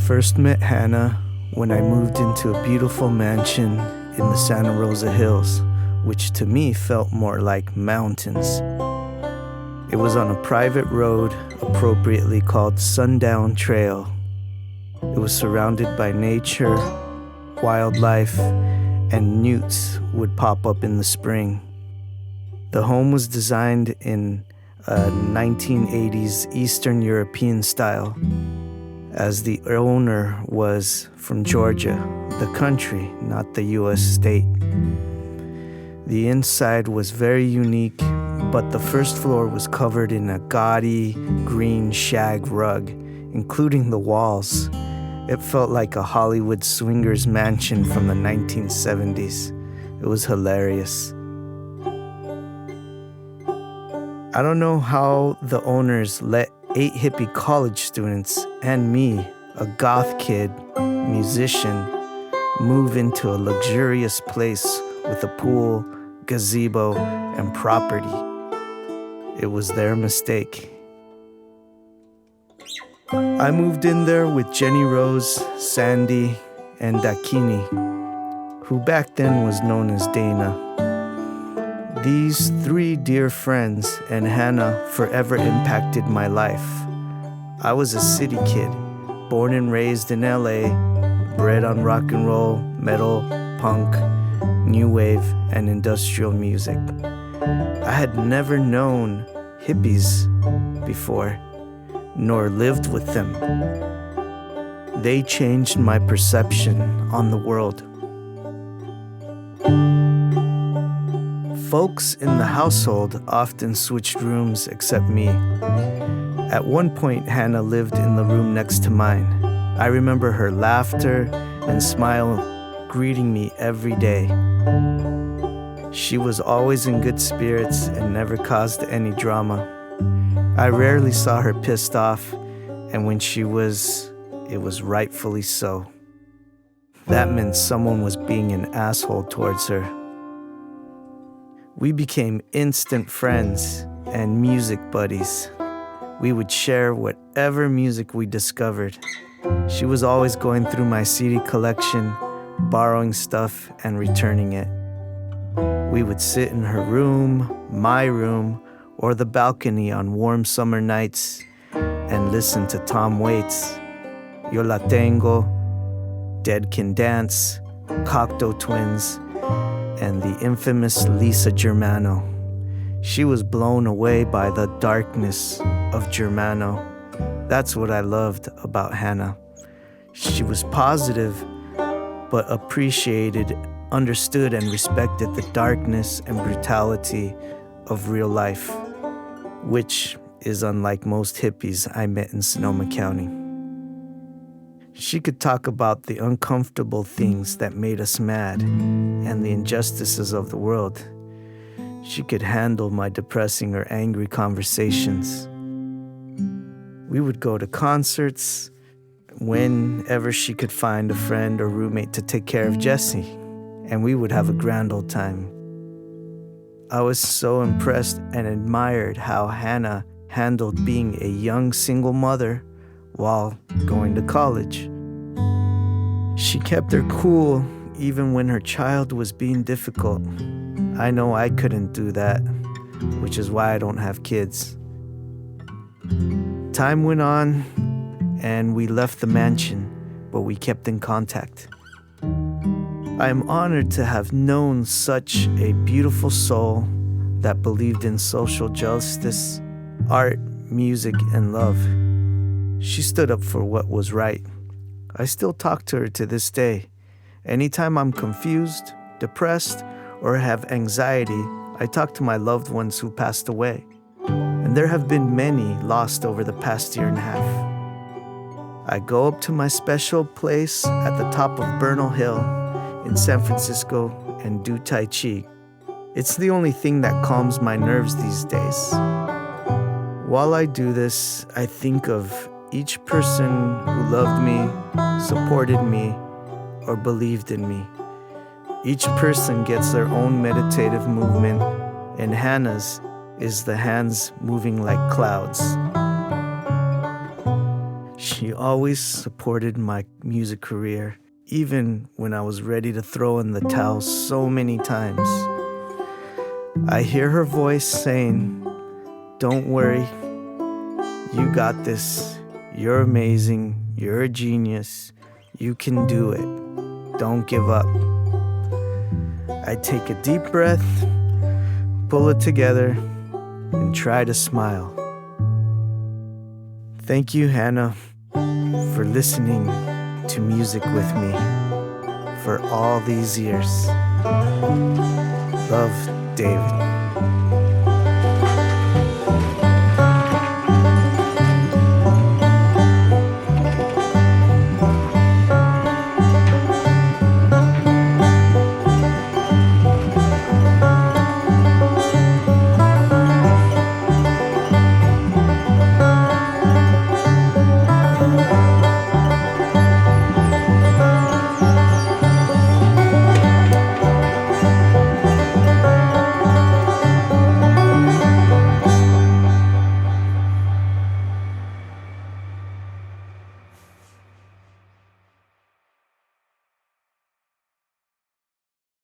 first met Hannah when I moved into a beautiful mansion in the Santa Rosa Hills, which to me felt more like mountains. It was on a private road, appropriately called Sundown Trail. It was surrounded by nature, wildlife, and newts would pop up in the spring. The home was designed in a 1980s Eastern European style, as the owner was from Georgia, the country, not the US state. The inside was very unique, but the first floor was covered in a gaudy green shag rug, including the walls. It felt like a Hollywood swingers mansion from the 1970s. It was hilarious. I don't know how the owners let 8 hippie college students and me, a goth kid, musician, move into a luxurious place with a pool, gazebo, and property. It was their mistake. I moved in there with Jenny Rose, Sandy, and Dakini, who back then was known as Dana. These 3 dear friends and Hannah forever impacted my life. I was a city kid, born and raised in LA, bred on rock and roll, metal, punk, new wave, and industrial music. I had never known hippies before, nor lived with them. They changed my perception on the world. Folks in the household often switched rooms except me. At one point, Hannah lived in the room next to mine. I remember her laughter and smile greeting me every day. She was always in good spirits and never caused any drama. I rarely saw her pissed off, and when she was, it was rightfully so. That meant someone was being an asshole towards her. We became instant friends and music buddies. We would share whatever music we discovered. She was always going through my CD collection, borrowing stuff and returning it. We would sit in her room, my room, or the balcony on warm summer nights and listen to Tom Waits, Yo La Tengo, Dead Can Dance, Cocteau Twins, and the infamous Lisa Germano. She was blown away by the darkness of Germano. That's what I loved about Hannah. She was positive, but appreciated, understood, and respected the darkness and brutality of real life, which is unlike most hippies I met in Sonoma County. She could talk about the uncomfortable things that made us mad and the injustices of the world. She could handle my depressing or angry conversations. We would go to concerts whenever she could find a friend or roommate to take care of Jesse, and we would have a grand old time. I was so impressed and admired how Hannah handled being a young single mother while going to college. She kept her cool even when her child was being difficult. I know I couldn't do that, which is why I don't have kids. Time went on and we left the mansion, but we kept in contact. I am honored to have known such a beautiful soul that believed in social justice, art, music, and love. She stood up for what was right. I still talk to her to this day. Anytime I'm confused, depressed, or have anxiety, I talk to my loved ones who passed away. And there have been many lost over the past year and a half. I go up to my special place at the top of Bernal Hill in San Francisco and do Tai Chi. It's the only thing that calms my nerves these days. While I do this, I think of each person who loved me, supported me, or believed in me. Each person gets their own meditative movement, and Hannah's is the hands moving like clouds. She always supported my music career, even when I was ready to throw in the towel so many times. I hear her voice saying, "Don't worry, you got this. You're amazing. You're a genius. You can do it. Don't give up." I take a deep breath, pull it together, and try to smile. Thank you, Hannah, for listening to music with me for all these years. Love, David.